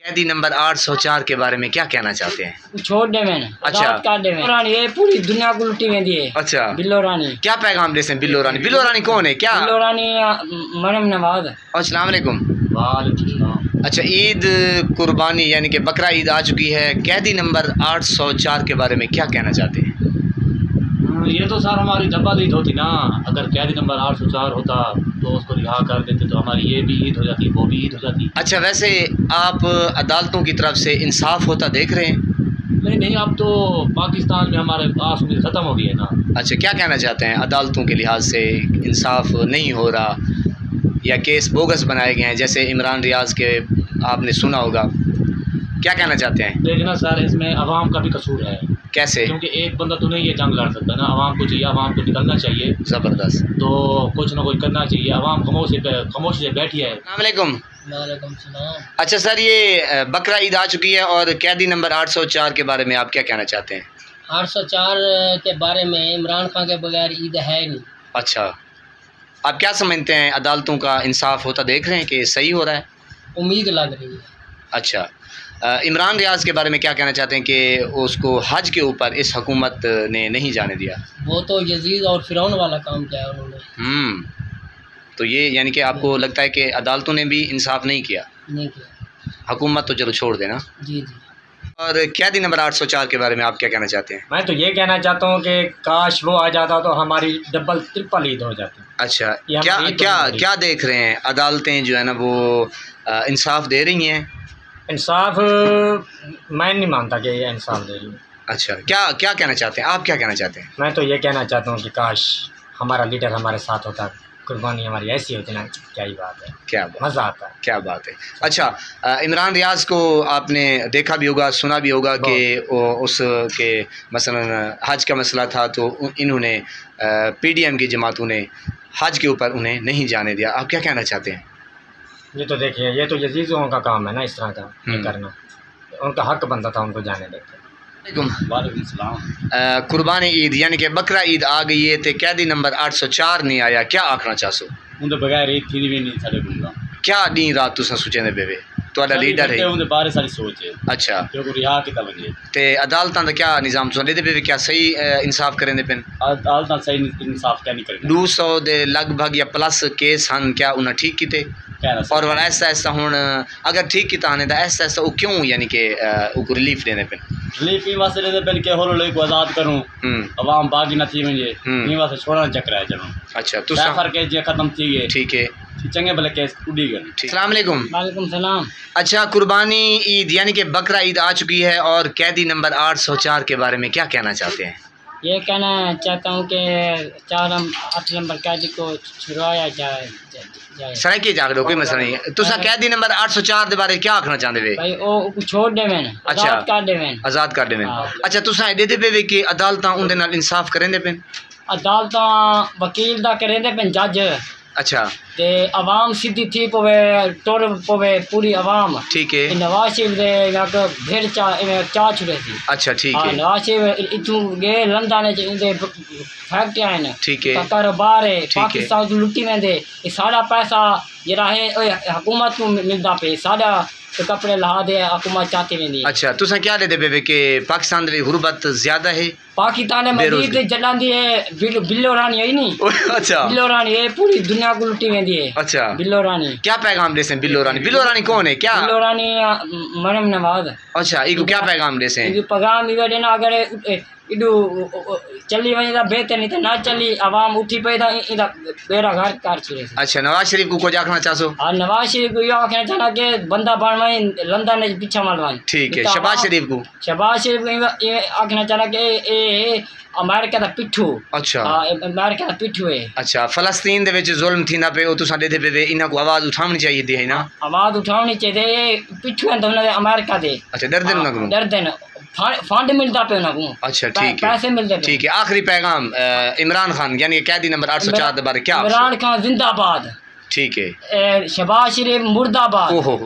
कैदी नंबर 804 के बारे में क्या कहना चाहते हैं? छोड़ दे मैंने। अच्छा कर दे रानी, ये पूरी दुनिया को लुटी वेंदी है। अच्छा, बिल्लो रानी क्या पैगाम दे बिल्लो रानी? बिल्लो रानी कौन है? क्या बिल्लो रानी? मरम नवाज। अस्सलाम वालेकुम। अच्छा, ईद कुर्बानी यानी कि बकरा ईद आ चुकी है, कैदी नंबर 804 के बारे में क्या कहना चाहते हैं? ये तो सर हमारी डबल ईद होती ना। अगर कैदी नंबर 804 होता तो उसको रिहा कर देते तो हमारी ये भी ईद हो जाती, वो भी ईद हो जाती। अच्छा, वैसे आप अदालतों की तरफ से इंसाफ होता देख रहे हैं? नहीं, अब तो पाकिस्तान में हमारे पास उम्मीद ख़त्म हो गई है ना। अच्छा, क्या कहना चाहते हैं? अदालतों के लिहाज से इंसाफ नहीं हो रहा या केस बोगस बनाए गए हैं, जैसे इमरान रियाज के आपने सुना होगा, क्या कहना चाहते हैं? देखना सर, इसमें अवाम का भी कसूर है। कैसे? क्योंकि एक बंदा तो नहीं ये जंग लड़ सकता ना, अवाम को चाहिए, अवाम को निकलना चाहिए। ज़बरदस्त। तो कुछ ना कुछ करना चाहिए, अवाम खामोशी से बैठी है। वालेकुम। अच्छा सर, ये बकरा ईद आ चुकी है और कैदी नंबर 804 के बारे में आप क्या कहना चाहते हैं? 804 के बारे में इमरान खान के बगैर ईद है नहीं। अच्छा, आप क्या समझते हैं, अदालतों का इंसाफ होता देख रहे हैं कि सही हो रहा है? उम्मीद लग रही है। अच्छा, इमरान रियाज के बारे में क्या कहना चाहते हैं कि उसको हज के ऊपर इस हुकूमत ने नहीं जाने दिया? वो तो यजीद और फिरौन वाला काम किया है उन्होंने। तो ये यानी कि आपको लगता है कि अदालतों ने भी इंसाफ नहीं किया? नहीं किया। हुकूमत तो चलो छोड़ देना। जी। और कैदी नंबर 804 के बारे में आप क्या कहना चाहते हैं? मैं तो ये कहना चाहता हूँ कि काश वो आ जाता तो हमारी डबल ट्रिपल ईद हो जाती। अच्छा, क्या देख रहे हैं? अदालतें जो है ना वो इंसाफ दे रही हैं? इंसाफ मैं नहीं मानता कि ये इंसाफ दे रही है। अच्छा, क्या कहना चाहते हैं? आप क्या कहना चाहते हैं? मैं तो ये कहना चाहता हूँ कि काश हमारा लीडर हमारे साथ होता, कुर्बानी हमारी ऐसी होती ना। क्या ही बात है, क्या बात, मज़ा आता है। क्या बात है। अच्छा, इमरान रियाज को आपने देखा भी होगा, सुना भी होगा कि उसके मसलन हज का मसला था तो इन्होंने PDM की जमातों ने हज के ऊपर उन्हें नहीं जाने दिया। आप क्या कहना चाहते हैं? ये तो देखिए, ये तो यजीज़ों का काम है ना इस तरह का करना। उनका हक बनता था उनको जाने देते। वालेकुम सलाम। कुर्बानी ईद यानी कि बकरा ईद आ गई है तो कैदी नंबर 804 नहीं आया, क्या आखना चाहसो? उनके बगैर ईद थी भी नहीं साडे कोल। क्या दिन रात तुसा सोचे ने बेबे ਤੁਹਾਡਾ लीडर है उनके बारे सारी सोच है। अच्छा, क्योंकि रिहा किता लगे ते अदालतां दा क्या निजाम चलदे दे पे? क्या सही इंसाफ करेंदे पेन? अदालतां सही इंसाफ क्या नहीं करेंगे। 200 दे लगभग या प्लस केस हन, क्या उन्हें ठीक कीते? और ऐसा ऐसा हुन अगर ठीक किता आने दा ऐसा ऐसा वो क्यों यानी कि उनको रिलीफ देने पेन? रिलीफ ई वास्ते देने पेन के होलो को आज़ाद करूं, अवाम बागी न थी वञे, ई वास्ते छोड़ना चक्कर है चलो। अच्छा, तुसा फर्क है जे खत्म थी गए, ठीक है, चंगे भले केस उड़ी गए। अस्सलाम वालेकुम। वालेकुम सलाम। अच्छा, कुर्बानी ईद यानी कि बकरा ईद आ चुकी है और कैदी नंबर 804 के बारे में क्या कहना चाहते हैं? ये कहना चाहता हूँ कि 8 नंबर कैदी को छुड़वाया जाए। सर की जाग दो, कोई मसला नहीं है। तुसा कैदी नंबर 804 के बारे में क्या आखना चाहते वे? भाई ओ छोड़ दे मैंने। अच्छा, आज़ाद कर दे। अच्छा, तुसा एडे पे कि अदालतां उनदे नाल इंसाफ करेंदे पेन? अदालतां वकील दा करेंदे पेन, जज। अच्छा, ते अवाम सीधी थी पवे, टुर पवे पूरी अवाम। ठीक है। नवाज शरीफ दे एक भेड़ चा छुड़े थी। अच्छा, ठीक है। नवाज शरीफ इथों गए लंदन च फैक्ट्री आए, ठीक है, कारोबार है, पाकिस्तान को लुटी वेंदे। ये सारा पैसा जरा है हुकूमत को मिलता पे, सारा कपड़े लहा दे हुकूमत चाहती वेंदी। अच्छा, तुसा क्या दे पे कि पाकिस्तान दे गुरबत ज्यादा है? पाकिस्तान में मजीद जलांदी है बिल्लो रानी है नहीं। अच्छा, बिल्लो रानी है पूरी दुनिया को लुटी वेंदी है। अच्छा, बिल्लो रानी क्या पैगाम दे बिल्लो रानी? बिल्लो रानी कौन है? क्या बिल्लो रानी? मरम नवाज। अच्छा, इको क्या पैगाम दे? पैगाम इवे देना, अगर इडू चली वही बेहतर, नहीं तो ना चली अवाम उठी पे बेरा घर कर छे। अच्छा, नवाज शरीफ को कुछ आखना चाहो? हाँ, नवाज शरीफ को ये आखना चाहना कि बंदा बनवाई लंदन में पीछा मारवाई। ठीक है। शहबाज शरीफ को? शहबाज शरीफ को ये आखना चाहना कि अमेरिका दा पिट्ठू। अच्छा, अमेरिका दा पिट्ठू है। अच्छा, फलस्तीन दे विच जुल्म थींदा पे, ओ तुसा देदे पे इना को आवाज उठानी चाहिए दी है ना? आवाज उठानी चाहिए। पिट्ठू है तो अमेरिका दे। अच्छा, डरदे ना को? डरदे ना, फंड मिलता पे उनको। अच्छा, ठीक है, पैसे मिलते पे। ठीक है। आखिरी पैगाम इमरान खान यानी कैदी नंबर 804 के बारे क्या? इमरान खान जिंदाबाद। ठीक है। शहबाज शरीफ मुर्दाबाद। ओहो।